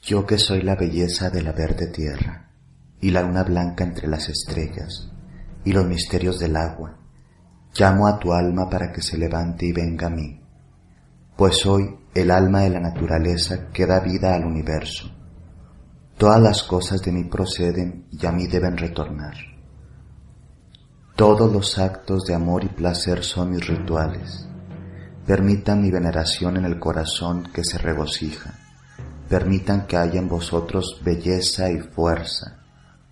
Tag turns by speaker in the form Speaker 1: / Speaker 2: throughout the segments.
Speaker 1: Yo que soy la belleza de la verde tierra, y la luna blanca entre las estrellas, y los misterios del agua, llamo a tu alma para que se levante y venga a mí, pues soy el alma de la naturaleza que da vida al universo. Todas las cosas de mí proceden y a mí deben retornar. Todos los actos de amor y placer son mis rituales. Permitan mi veneración en el corazón que se regocija. Permitan que haya en vosotros belleza y fuerza,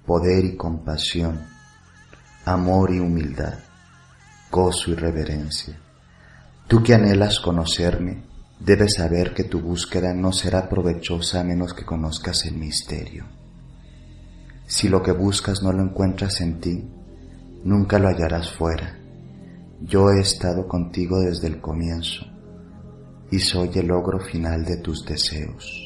Speaker 1: poder y compasión, amor y humildad, gozo y reverencia. Tú que anhelas conocerme, debes saber que tu búsqueda no será provechosa a menos que conozcas el misterio. Si lo que buscas no lo encuentras en ti, nunca lo hallarás fuera. Yo he estado contigo desde el comienzo y soy el logro final de tus deseos.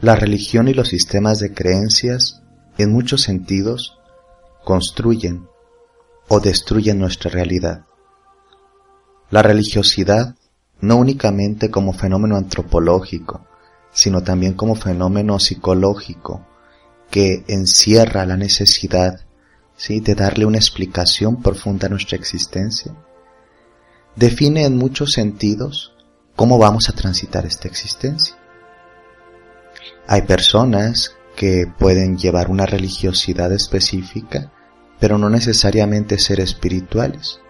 Speaker 1: La religión y los sistemas de creencias, en muchos sentidos, construyen o destruyen nuestra realidad. La religiosidad, no únicamente como fenómeno antropológico, sino también como fenómeno psicológico, que encierra la necesidad, ¿sí?, de darle una explicación profunda a nuestra existencia, define en muchos sentidos cómo vamos a transitar esta existencia. Hay personas que pueden llevar una religiosidad específica, pero no necesariamente ser espirituales.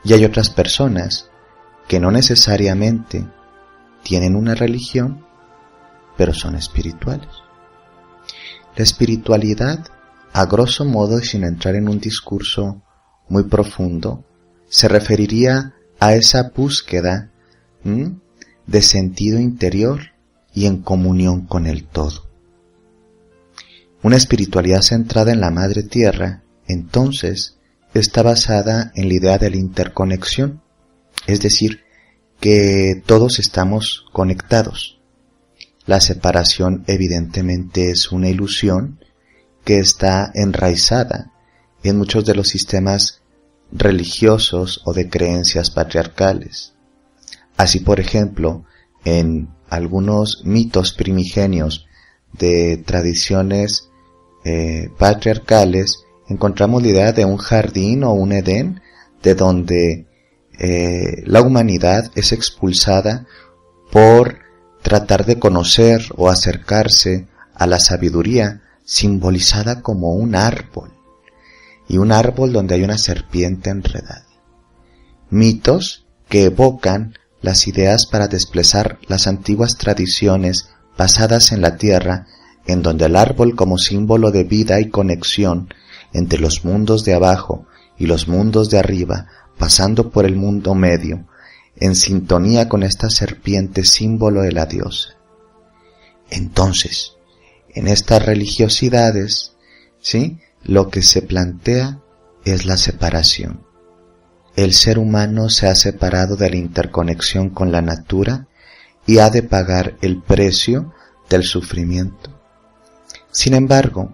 Speaker 1: Y hay otras personas que no necesariamente tienen una religión, pero son espirituales. La espiritualidad, a grosso modo y sin entrar en un discurso muy profundo, se referiría a esa búsqueda de sentido interior y en comunión con el todo. Una espiritualidad centrada en la Madre Tierra, entonces, está basada en la idea de la interconexión, es decir, que todos estamos conectados. La separación evidentemente es una ilusión que está enraizada en muchos de los sistemas religiosos o de creencias patriarcales. Así, por ejemplo, en algunos mitos primigenios de tradiciones patriarcales encontramos la idea de un jardín o un Edén de donde la humanidad es expulsada por tratar de conocer o acercarse a la sabiduría, simbolizada como un árbol, y un árbol donde hay una serpiente enredada. Mitos que evocan las ideas para desplazar las antiguas tradiciones basadas en la tierra, en donde el árbol como símbolo de vida y conexión entre los mundos de abajo y los mundos de arriba, pasando por el mundo medio, en sintonía con esta serpiente símbolo de la diosa. Entonces, en estas religiosidades, ¿sí?, lo que se plantea es la separación. El ser humano se ha separado de la interconexión con la natura y ha de pagar el precio del sufrimiento. Sin embargo,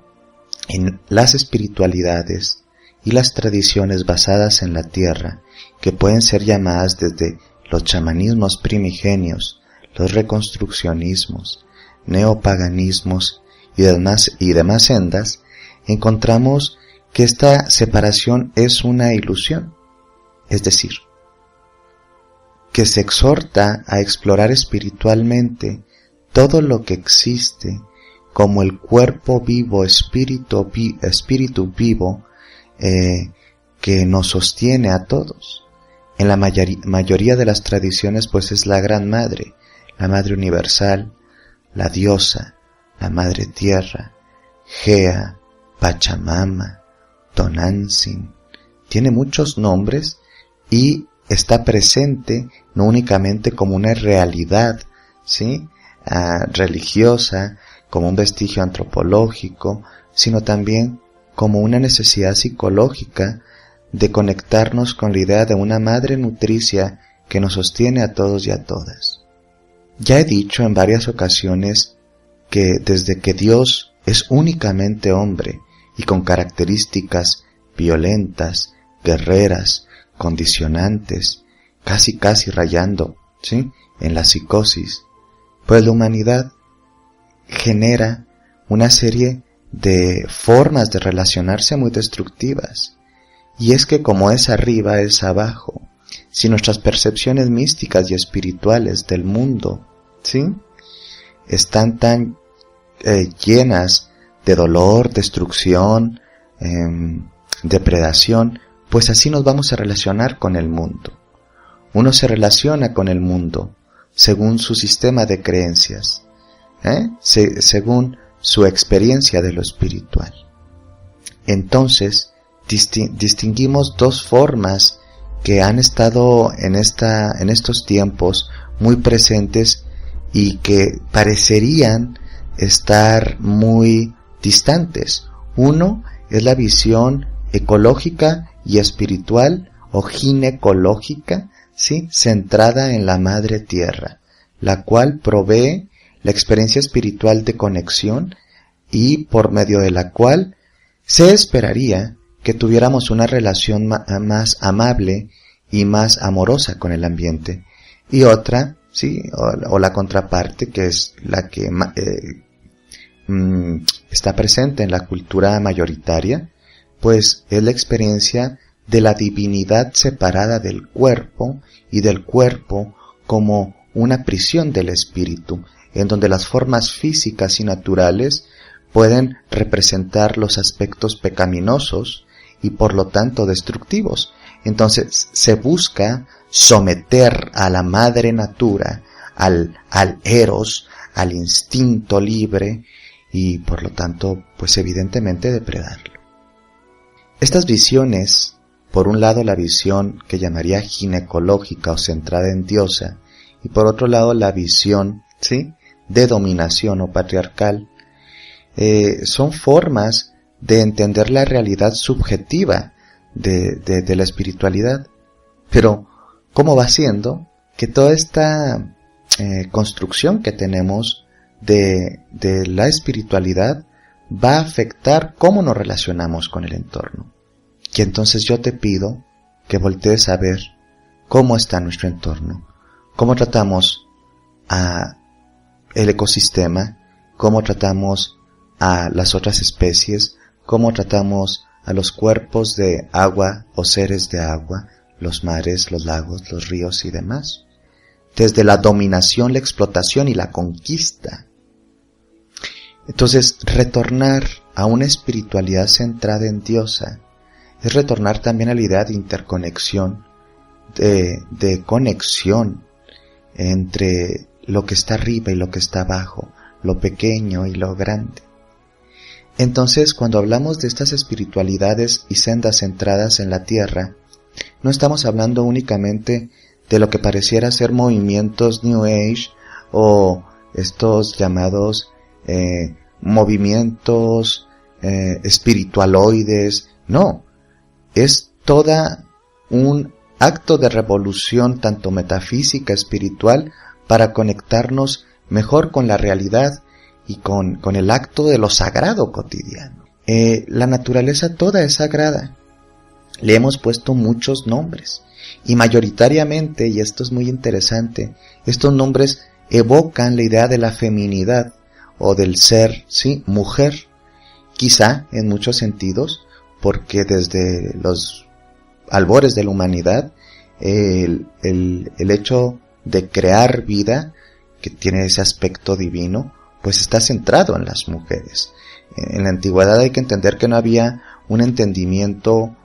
Speaker 1: en las espiritualidades y las tradiciones basadas en la tierra, que pueden ser llamadas desde los chamanismos primigenios, los reconstruccionismos, neopaganismos y demás sendas, encontramos que esta separación es una ilusión. Es decir, que se exhorta a explorar espiritualmente todo lo que existe como el cuerpo vivo, espíritu vivo que nos sostiene a todos. En la mayoría de las tradiciones pues es la Gran Madre, la Madre Universal, la Diosa, la Madre Tierra, Gea, Pachamama, Tonantzin. Tiene muchos nombres y está presente no únicamente como una realidad, ¿sí?, religiosa, como un vestigio antropológico, sino también como una necesidad psicológica de conectarnos con la idea de una madre nutricia que nos sostiene a todos y a todas. Ya he dicho en varias ocasiones que desde que Dios es únicamente hombre y con características violentas, guerreras, condicionantes, casi rayando, ¿sí?, en la psicosis. Pues la humanidad genera una serie de formas de relacionarse muy destructivas. Y es que como es arriba, es abajo. Si nuestras percepciones místicas y espirituales del mundo, ¿sí?, están tan llenas de dolor, destrucción, depredación, pues así nos vamos a relacionar con el mundo. Uno se relaciona con el mundo según su sistema de creencias, según su experiencia de lo espiritual. Entonces, distinguimos dos formas que han estado en estos tiempos muy presentes y que parecerían estar muy distantes. Uno es la visión ecológica y espiritual o ginecológica, ¿sí?, centrada en la Madre Tierra, la cual provee la experiencia espiritual de conexión y por medio de la cual se esperaría que tuviéramos una relación más amable y más amorosa con el ambiente. Y otra, sí, o la contraparte, que es la que está presente en la cultura mayoritaria, pues es la experiencia de la divinidad separada del cuerpo y del cuerpo como una prisión del espíritu, en donde las formas físicas y naturales pueden representar los aspectos pecaminosos y por lo tanto destructivos. Entonces se busca someter a la madre natura, al eros, al instinto libre y por lo tanto pues evidentemente depredarlo. Estas visiones, por un lado la visión que llamaría ginecológica o centrada en diosa y por otro lado la visión, ¿sí?, de dominación o patriarcal, son formas de entender la realidad subjetiva de la espiritualidad. Pero, ¿cómo va siendo que toda esta construcción que tenemos de la espiritualidad va a afectar cómo nos relacionamos con el entorno? Y entonces yo te pido que voltees a ver cómo está nuestro entorno, cómo tratamos a el ecosistema, cómo tratamos a las otras especies, cómo tratamos a los cuerpos de agua o seres de agua, los mares, los lagos, los ríos y demás. Desde la dominación, la explotación y la conquista. Entonces, retornar a una espiritualidad centrada en diosa es retornar también a la idea de interconexión, de conexión entre lo que está arriba y lo que está abajo, lo pequeño y lo grande. Entonces, cuando hablamos de estas espiritualidades y sendas centradas en la tierra, no estamos hablando únicamente de lo que pareciera ser movimientos New Age o estos llamados movimientos espiritualoides. No, es toda un acto de revolución tanto metafísica, espiritual, para conectarnos mejor con la realidad y con el acto de lo sagrado cotidiano. La naturaleza toda es sagrada. Le hemos puesto muchos nombres y mayoritariamente, y esto es muy interesante, estos nombres evocan la idea de la feminidad o del ser, sí, mujer, quizá en muchos sentidos, porque desde los albores de la humanidad el hecho de crear vida, que tiene ese aspecto divino, pues está centrado en las mujeres. En la antigüedad hay que entender que no había un entendimiento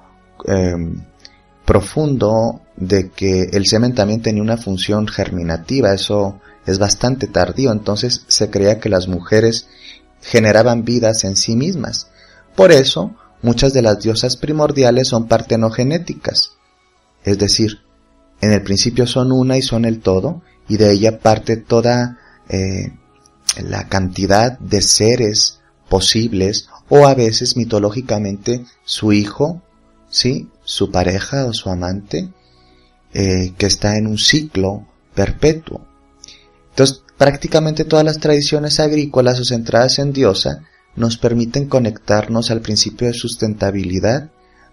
Speaker 1: profundo de que el semen también tenía una función germinativa. Eso es bastante tardío. Entonces se creía que las mujeres generaban vidas en sí mismas. Por eso muchas de las diosas primordiales son partenogenéticas, es decir, en el principio son una y son el todo, y de ella parte toda la cantidad de seres posibles, o a veces mitológicamente su hijo, ¿sí?, su pareja o su amante, que está en un ciclo perpetuo. Entonces, prácticamente todas las tradiciones agrícolas o centradas en diosa nos permiten conectarnos al principio de sustentabilidad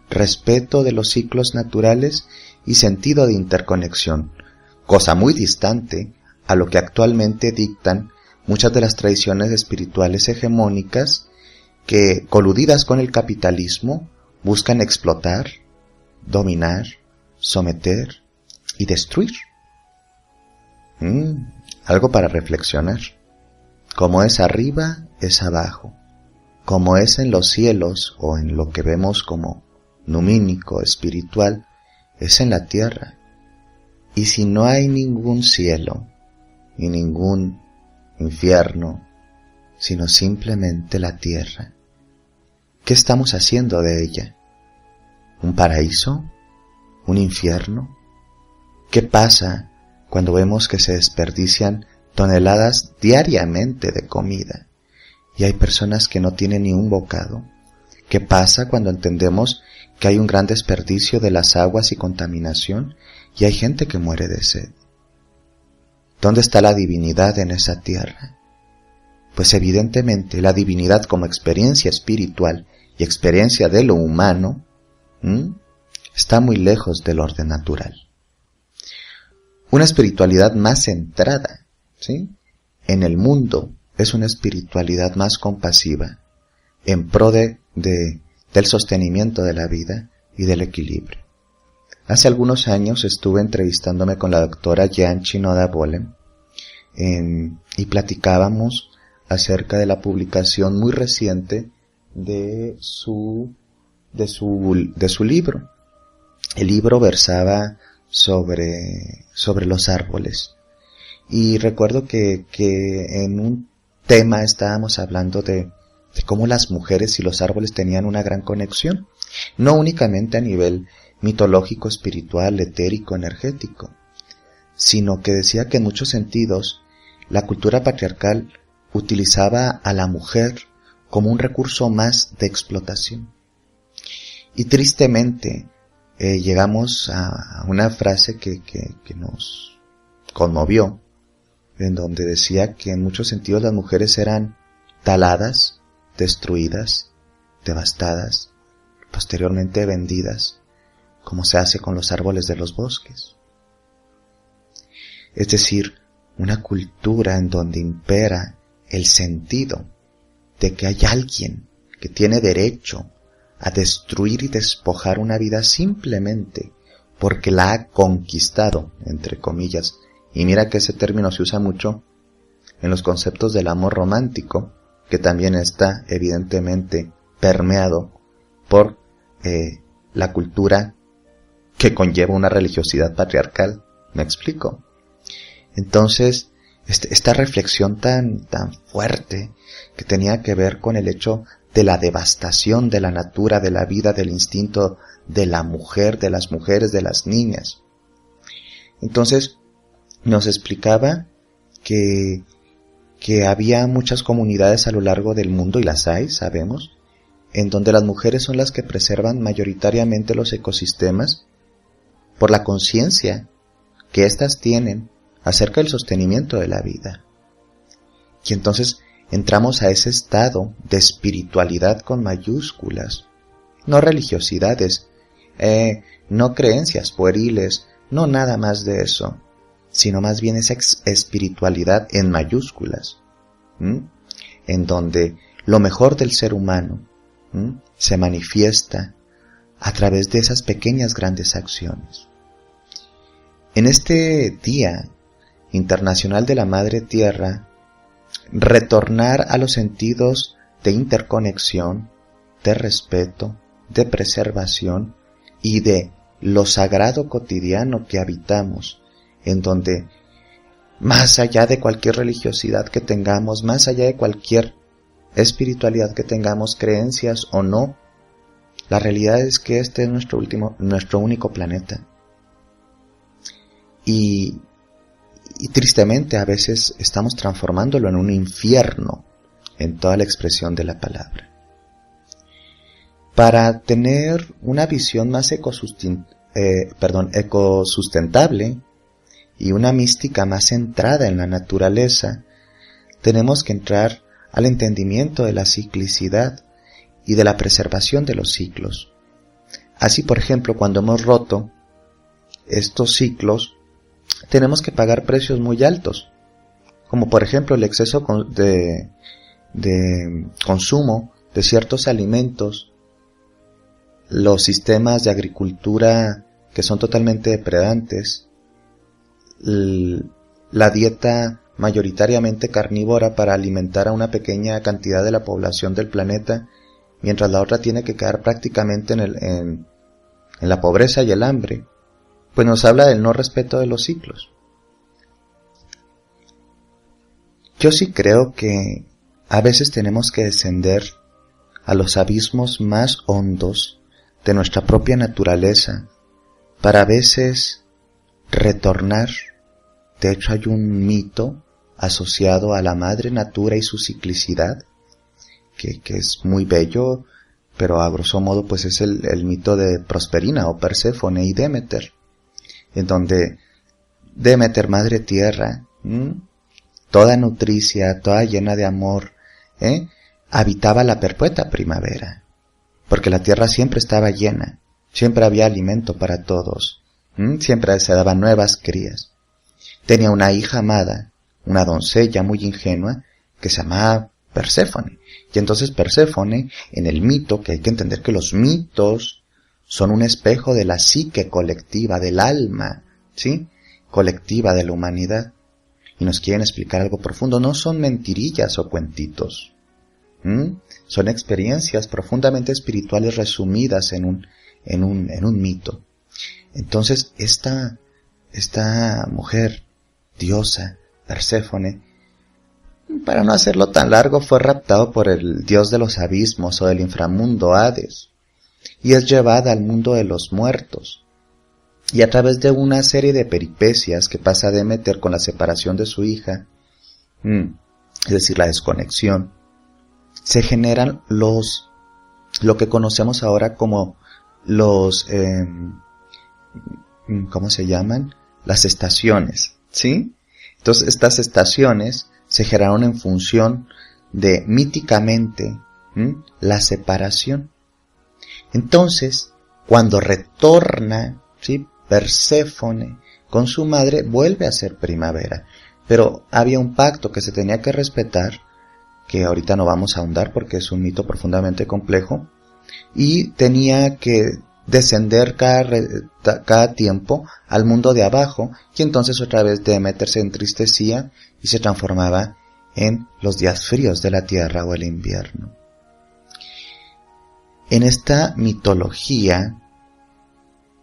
Speaker 1: respeto de los ciclos naturales y sentido de interconexión, cosa muy distante a lo que actualmente dictan muchas de las tradiciones espirituales hegemónicas que, coludidas con el capitalismo, buscan explotar, dominar, someter y destruir. Algo para reflexionar. Como es arriba, es abajo. Como es en los cielos o en lo que vemos como numínico, espiritual, es en la tierra. Y si no hay ningún cielo y ningún infierno, sino simplemente la tierra, ¿qué estamos haciendo de ella? ¿Un paraíso? ¿Un infierno? ¿Qué pasa cuando vemos que se desperdician toneladas diariamente de comida y hay personas que no tienen ni un bocado? ¿Qué pasa cuando entendemos que hay un gran desperdicio de las aguas y contaminación y hay gente que muere de sed? ¿Dónde está la divinidad en esa tierra? Pues evidentemente la divinidad como experiencia espiritual y experiencia de lo humano está muy lejos del orden natural. Una espiritualidad más centrada, ¿sí?, en el mundo es una espiritualidad más compasiva, en pro del sostenimiento de la vida y del equilibrio. Hace algunos años estuve entrevistándome con la doctora Jan Chinoda Bolem y platicábamos acerca de la publicación muy reciente de su libro. El libro versaba sobre los árboles. Y recuerdo que en un tema estábamos hablando de cómo las mujeres y los árboles tenían una gran conexión, no únicamente a nivel mitológico, espiritual, etérico, energético, sino que decía que en muchos sentidos la cultura patriarcal utilizaba a la mujer como un recurso más de explotación. Y tristemente llegamos a una frase que nos conmovió, en donde decía que en muchos sentidos las mujeres eran taladas, destruidas, devastadas, posteriormente vendidas, como se hace con los árboles de los bosques. Es decir, una cultura en donde impera el sentido de que hay alguien que tiene derecho a destruir y despojar una vida simplemente porque la ha conquistado, entre comillas. Y mira que ese término se usa mucho en los conceptos del amor romántico, que también está evidentemente permeado por la cultura que conlleva una religiosidad patriarcal. ¿Me explico? Entonces, esta reflexión tan fuerte que tenía que ver con el hecho de la devastación de la natura, de la vida, del instinto de la mujer, de las mujeres, de las niñas. Entonces, nos explicaba que había muchas comunidades a lo largo del mundo, y las hay, sabemos, en donde las mujeres son las que preservan mayoritariamente los ecosistemas por la conciencia que éstas tienen acerca del sostenimiento de la vida. Y entonces entramos a ese estado de espiritualidad con mayúsculas, no religiosidades, no creencias pueriles, no nada más de eso, sino más bien esa espiritualidad en mayúsculas, en donde lo mejor del ser humano se manifiesta a través de esas pequeñas grandes acciones. En este Día Internacional de la Madre Tierra, retornar a los sentidos de interconexión, de respeto, de preservación y de lo sagrado cotidiano que habitamos, en donde, más allá de cualquier religiosidad que tengamos, más allá de cualquier espiritualidad que tengamos, creencias o no, la realidad es que este es nuestro único planeta. Y tristemente a veces estamos transformándolo en un infierno, en toda la expresión de la palabra. Para tener una visión más ecosustentable y una mística más centrada en la naturaleza, tenemos que entrar al entendimiento de la ciclicidad y de la preservación de los ciclos. Así, por ejemplo, cuando hemos roto estos ciclos, tenemos que pagar precios muy altos, como por ejemplo el exceso de consumo de ciertos alimentos, los sistemas de agricultura que son totalmente depredantes, la dieta mayoritariamente carnívora para alimentar a una pequeña cantidad de la población del planeta, mientras la otra tiene que quedar prácticamente en la pobreza y el hambre, pues nos habla del no respeto de los ciclos. Yo sí creo que a veces tenemos que descender a los abismos más hondos de nuestra propia naturaleza para a veces retornar. De hecho, hay un mito asociado a la madre natura y su ciclicidad que es muy bello, pero a grosso modo pues es el mito de Prosperina o Perséfone y Demeter, en donde Demeter, madre tierra, toda nutricia, toda llena de amor, habitaba la perpetua primavera, porque la tierra siempre estaba llena, siempre había alimento para todos, siempre se daban nuevas crías. Tenía una hija amada, una doncella muy ingenua, que se llamaba Perséfone. Y entonces Perséfone, en el mito, que hay que entender que los mitos son un espejo de la psique colectiva, del alma, ¿sí?, colectiva de la humanidad, y nos quieren explicar algo profundo. No son mentirillas o cuentitos, son experiencias profundamente espirituales resumidas en un mito. Entonces esta mujer, diosa, Perséfone, para no hacerlo tan largo, fue raptado por el dios de los abismos o del inframundo, Hades, y es llevada al mundo de los muertos. Y a través de una serie de peripecias que pasa Demeter con la separación de su hija, es decir, la desconexión, se generan lo que conocemos ahora como los, ¿cómo se llaman? Las estaciones, ¿sí? Entonces estas estaciones se generaron en función de, míticamente, la separación. Entonces, cuando retorna, ¿sí?, Perséfone con su madre, vuelve a ser primavera. Pero había un pacto que se tenía que respetar, que ahorita no vamos a ahondar porque es un mito profundamente complejo, y tenía que descender cada tiempo al mundo de abajo, y entonces otra vez Demeter se entristecía y se transformaba en los días fríos de la tierra o el invierno. En esta mitología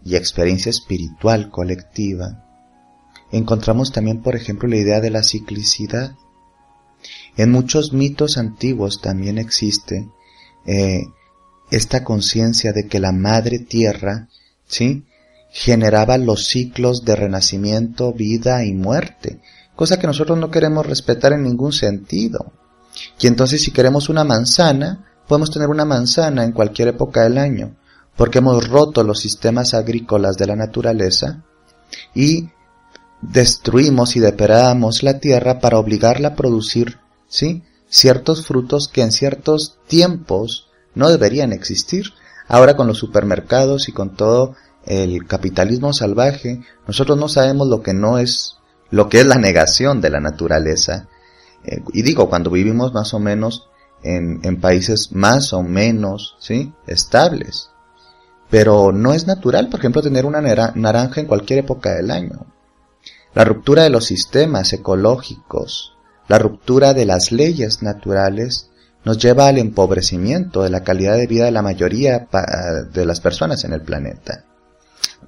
Speaker 1: y experiencia espiritual colectiva, encontramos también, por ejemplo, la idea de la ciclicidad. En muchos mitos antiguos también existe esta conciencia de que la madre tierra, ¿sí?, generaba los ciclos de renacimiento, vida y muerte, cosa que nosotros no queremos respetar en ningún sentido. Y entonces, si queremos una manzana, podemos tener una manzana en cualquier época del año, porque hemos roto los sistemas agrícolas de la naturaleza y destruimos y depredamos la tierra para obligarla a producir, ¿sí?, ciertos frutos que en ciertos tiempos no deberían existir. Ahora, con los supermercados y con todo el capitalismo salvaje, nosotros no sabemos lo que es la negación de la naturaleza. Y digo, cuando vivimos más o menos en países más o menos, ¿sí?, estables. Pero no es natural, por ejemplo, tener una naranja en cualquier época del año. La ruptura de los sistemas ecológicos, la ruptura de las leyes naturales, nos lleva al empobrecimiento de la calidad de vida de la mayoría de las personas en el planeta,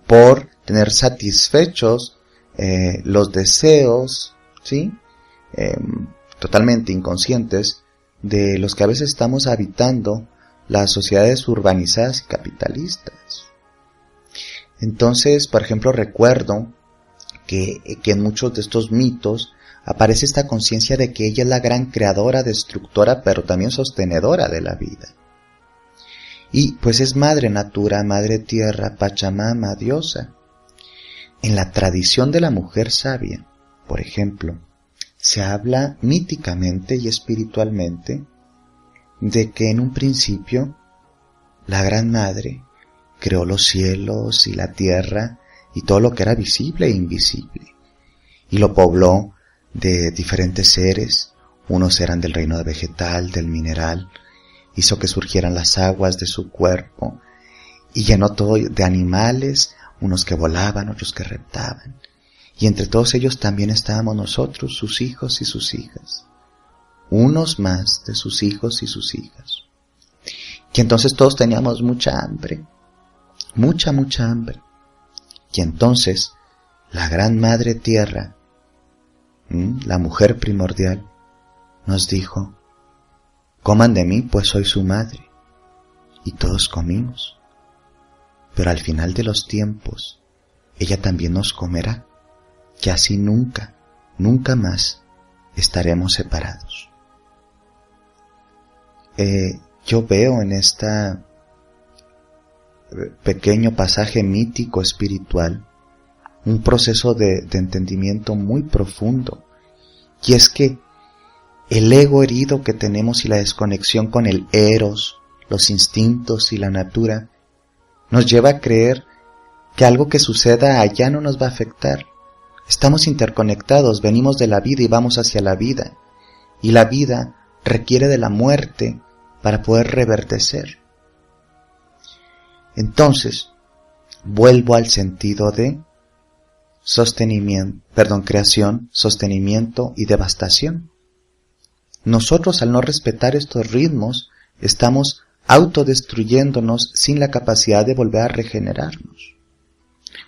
Speaker 1: por tener satisfechos los deseos, ¿sí?, totalmente inconscientes de los que a veces estamos habitando las sociedades urbanizadas y capitalistas. Entonces, por ejemplo, recuerdo que en muchos de estos mitos aparece esta conciencia de que ella es la gran creadora, destructora, pero también sostenedora de la vida. Y pues es madre natura, madre tierra, Pachamama, diosa. En la tradición de la mujer sabia, por ejemplo, se habla míticamente y espiritualmente de que en un principio la gran madre creó los cielos y la tierra y todo lo que era visible e invisible. Y lo pobló de diferentes seres. Unos eran del reino vegetal, del mineral. Hizo que surgieran las aguas de su cuerpo. Y llenó todo de animales, unos que volaban, otros que reptaban. Y entre todos ellos también estábamos nosotros, sus hijos y sus hijas. Unos más de sus hijos y sus hijas. Y entonces todos teníamos mucha hambre. Mucha hambre. Y entonces la gran madre tierra, la mujer primordial, nos dijo: coman de mí, pues soy su madre. Y todos comimos. Pero al final de los tiempos, ella también nos comerá, que así nunca más estaremos separados. Yo veo en este pequeño pasaje mítico espiritual un proceso de entendimiento muy profundo, y es que el ego herido que tenemos y la desconexión con el eros, los instintos y la natura, nos lleva a creer que algo que suceda allá no nos va a afectar. Estamos interconectados, venimos de la vida y vamos hacia la vida, y la vida requiere de la muerte para poder reverdecer. Entonces, vuelvo al sentido de creación, sostenimiento y devastación. Nosotros, al no respetar estos ritmos, estamos autodestruyéndonos sin la capacidad de volver a regenerarnos.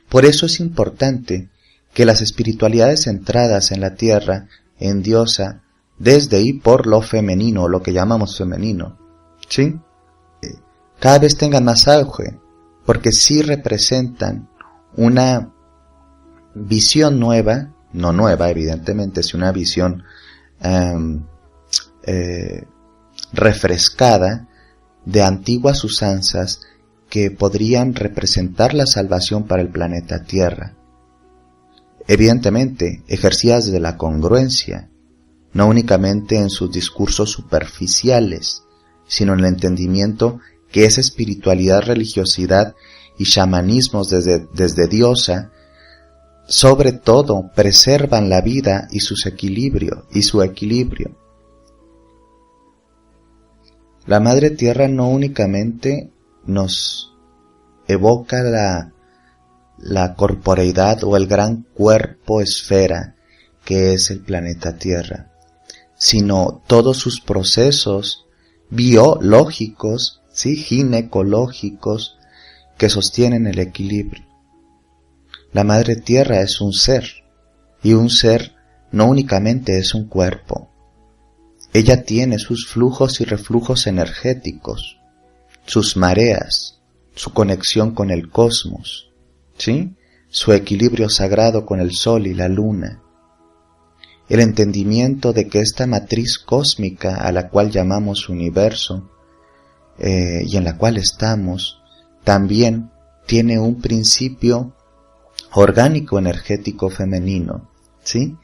Speaker 1: Por eso es importante que las espiritualidades centradas en la tierra, en Diosa, desde y por lo femenino, lo que llamamos femenino, ¿sí?, cada vez tengan más auge, porque sí representan una visión nueva, no nueva evidentemente, sino una visión refrescada de antiguas usanzas que podrían representar la salvación para el planeta Tierra. Evidentemente, ejercidas desde la congruencia, no únicamente en sus discursos superficiales, sino en el entendimiento que esa espiritualidad, religiosidad y chamanismos desde Diosa, sobre todo, preservan la vida y su equilibrio. La Madre Tierra no únicamente nos evoca la corporeidad o el gran cuerpo esfera que es el planeta Tierra, sino todos sus procesos biológicos, ¿sí?, ginecológicos, que sostienen el equilibrio. La Madre Tierra es un ser, y un ser no únicamente es un cuerpo. Ella tiene sus flujos y reflujos energéticos, sus mareas, su conexión con el cosmos, ¿sí?, su equilibrio sagrado con el sol y la luna. El entendimiento de que esta matriz cósmica a la cual llamamos universo, y en la cual estamos, también tiene un principio orgánico energético femenino, ¿sí?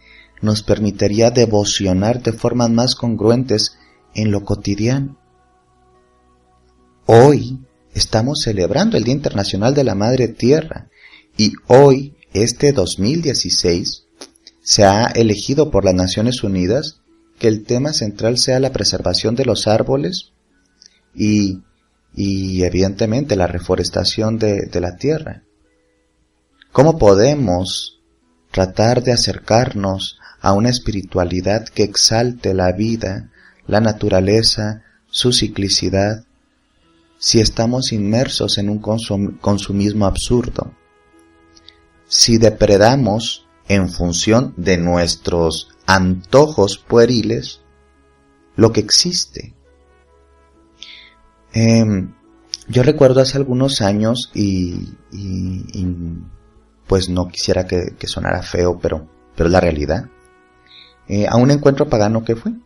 Speaker 1: Nos permitiría devocionar de formas más congruentes en lo cotidiano. Hoy estamos celebrando el Día Internacional de la Madre Tierra, y hoy, este 2016, se ha elegido por las Naciones Unidas que el tema central sea la preservación de los árboles y evidentemente la reforestación de la tierra. ¿Cómo podemos tratar de acercarnos a una espiritualidad que exalte la vida, la naturaleza, su ciclicidad, si estamos inmersos en un consumismo absurdo? Si depredamos en función de nuestros antojos pueriles lo que existe. Yo recuerdo hace algunos años y pues no quisiera que sonara feo, pero es la realidad, a un encuentro pagano que fui,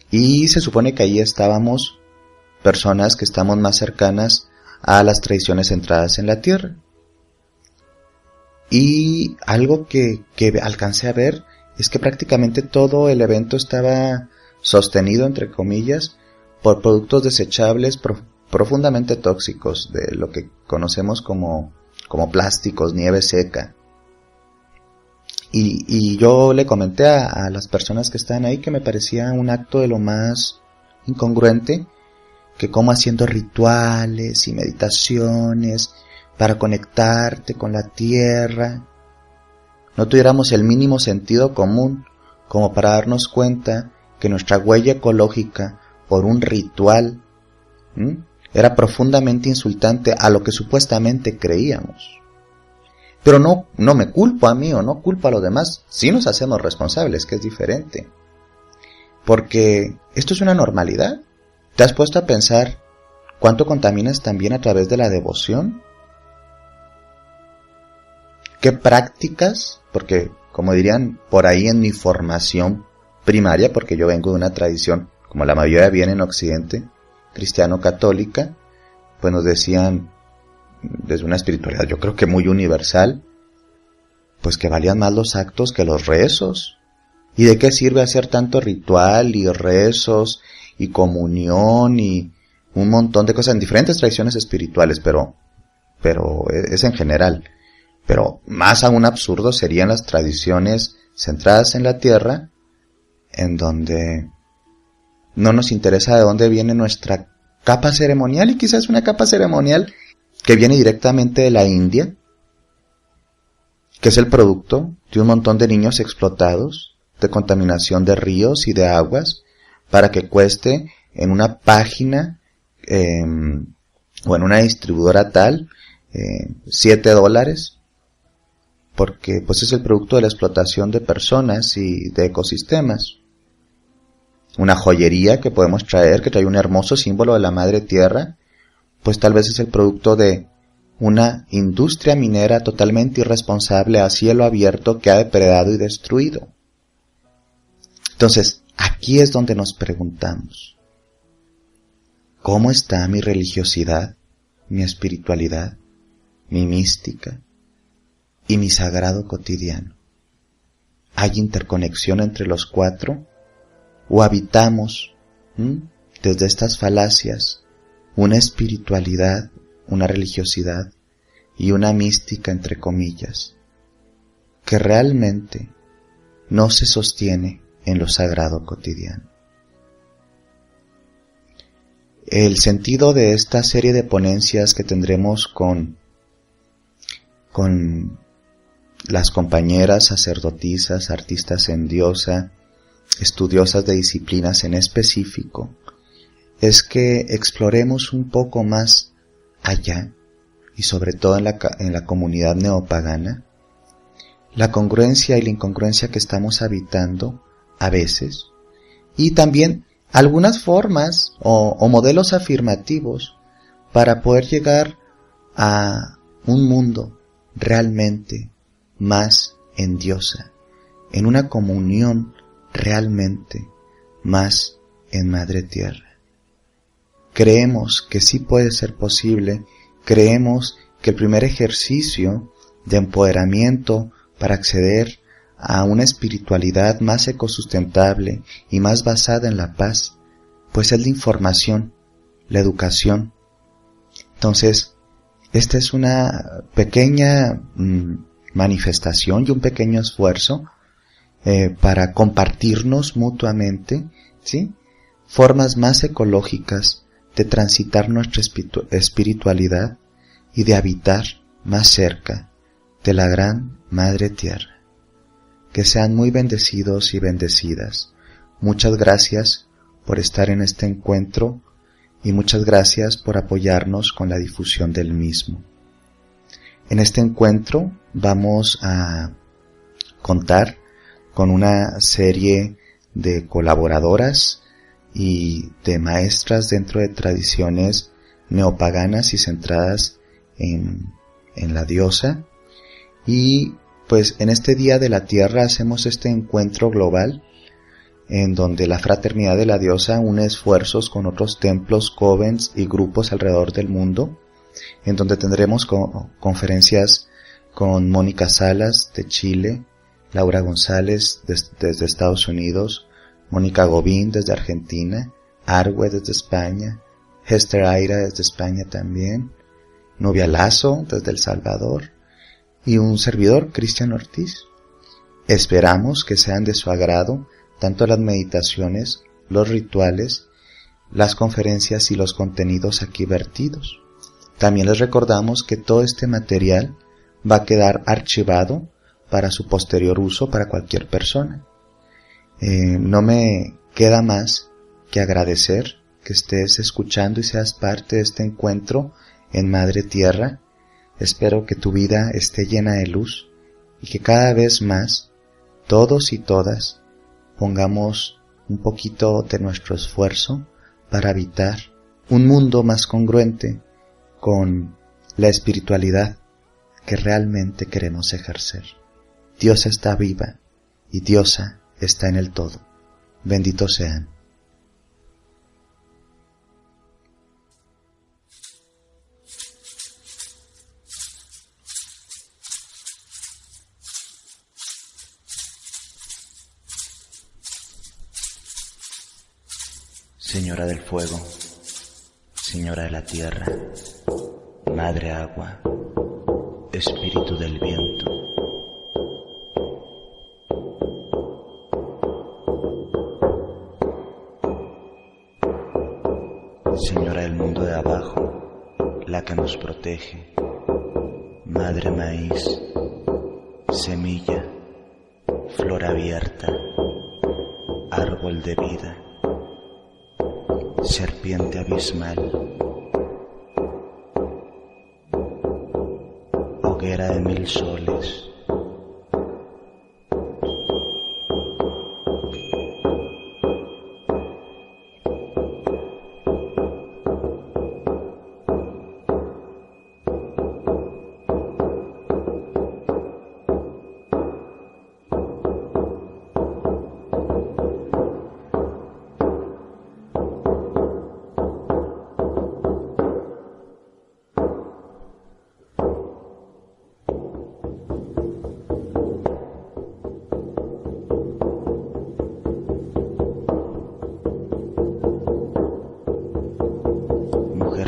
Speaker 1: y se supone que ahí estábamos personas que estamos más cercanas a las tradiciones centradas en la tierra. Y algo que alcancé a ver es que prácticamente todo el evento estaba sostenido, entre comillas, por productos desechables profundamente tóxicos, de lo que conocemos como plásticos, nieve seca. Y yo le comenté a las personas que están ahí que me parecía un acto de lo más incongruente, que como haciendo rituales y meditaciones para conectarte con la tierra, no tuviéramos el mínimo sentido común como para darnos cuenta que nuestra huella ecológica por un ritual era profundamente insultante a lo que supuestamente creíamos. Pero no me culpo a mí o no culpo a los demás, sí nos hacemos responsables, que es diferente. Porque esto es una normalidad. ¿Te has puesto a pensar cuánto contaminas también a través de la devoción? ¿Qué prácticas? Porque, como dirían por ahí en mi formación primaria, porque yo vengo de una tradición, como la mayoría viene en Occidente, cristiano-católica, pues nos decían, desde una espiritualidad yo creo que muy universal, pues que valían más los actos que los rezos. ¿Y de qué sirve hacer tanto ritual y rezos y comunión y un montón de cosas en diferentes tradiciones espirituales, pero es en general? Pero más aún absurdo serían las tradiciones centradas en la tierra, en donde no nos interesa de dónde viene nuestra capa ceremonial, y quizás una capa ceremonial que viene directamente de la India, que es el producto de un montón de niños explotados, de contaminación de ríos y de aguas, para que cueste en una página o en una distribuidora tal $7, porque pues es el producto de la explotación de personas y de ecosistemas. Una joyería que podemos traer, que trae un hermoso símbolo de la madre tierra, pues tal vez es el producto de una industria minera totalmente irresponsable a cielo abierto que ha depredado y destruido. Entonces, aquí es donde nos preguntamos, ¿cómo está mi religiosidad, mi espiritualidad, mi mística y mi sagrado cotidiano? ¿Hay interconexión entre los cuatro? ¿O habitamos desde estas falacias una espiritualidad, una religiosidad y una mística, entre comillas, que realmente no se sostiene en lo sagrado cotidiano? El sentido de esta serie de ponencias que tendremos con las compañeras sacerdotisas, artistas en diosa, estudiosas de disciplinas en específico, es que exploremos un poco más allá, y sobre todo en la comunidad neopagana, la congruencia y la incongruencia que estamos habitando a veces, y también algunas formas o modelos afirmativos para poder llegar a un mundo realmente más en diosa, en una comunión realmente más en Madre Tierra. Creemos que sí puede ser posible, creemos que el primer ejercicio de empoderamiento para acceder a una espiritualidad más ecosustentable y más basada en la paz, pues es la información, la educación. Entonces, esta es una pequeña manifestación y un pequeño esfuerzo para compartirnos mutuamente, ¿sí?, formas más ecológicas de transitar nuestra espiritualidad y de habitar más cerca de la gran Madre Tierra. Que sean muy bendecidos y bendecidas. Muchas gracias por estar en este encuentro y muchas gracias por apoyarnos con la difusión del mismo. En este encuentro vamos a contar con una serie de colaboradoras y de maestras dentro de tradiciones neopaganas y centradas en la diosa. Y pues en este Día de la Tierra hacemos este encuentro global en donde la Fraternidad de la Diosa une esfuerzos con otros templos, covens y grupos alrededor del mundo, en donde tendremos conferencias con Mónica Salas de Chile, Laura González desde Estados Unidos, Mónica Gobín desde Argentina, Arwe desde España, Hester Aira desde España también, Nubia Lazo desde El Salvador y un servidor, Cristian Ortiz. Esperamos que sean de su agrado tanto las meditaciones, los rituales, las conferencias y los contenidos aquí vertidos. También les recordamos que todo este material va a quedar archivado para su posterior uso para cualquier persona. No me queda más que agradecer que estés escuchando y seas parte de este encuentro en Madre Tierra. Espero que tu vida esté llena de luz y que cada vez más todos y todas pongamos un poquito de nuestro esfuerzo para habitar un mundo más congruente con la espiritualidad que realmente queremos ejercer. Diosa está viva y Diosa está en el todo. Benditos sean. Señora del fuego, Señora de la tierra, Madre agua, Espíritu del viento, Señora del mundo de abajo, la que nos protege, Madre maíz, semilla, flor abierta, árbol de vida, serpiente abismal, hoguera de 1000 soles,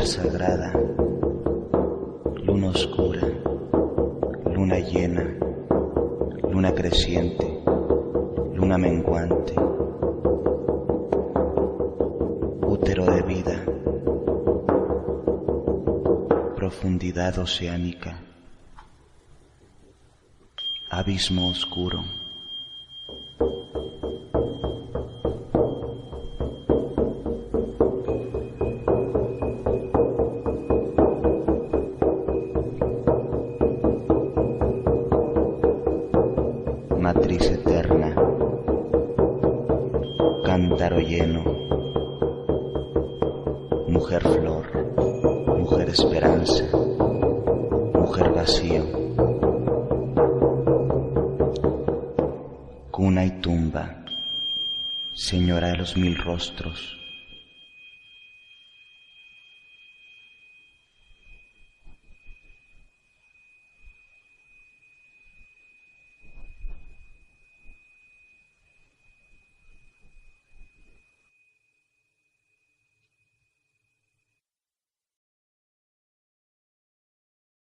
Speaker 1: sagrada, luna oscura, luna llena, luna creciente, luna menguante, útero de vida, profundidad oceánica, abismo oscuro, matriz eterna, cántaro lleno, mujer flor, mujer esperanza, mujer vacío, cuna y tumba, señora de los 1000 rostros,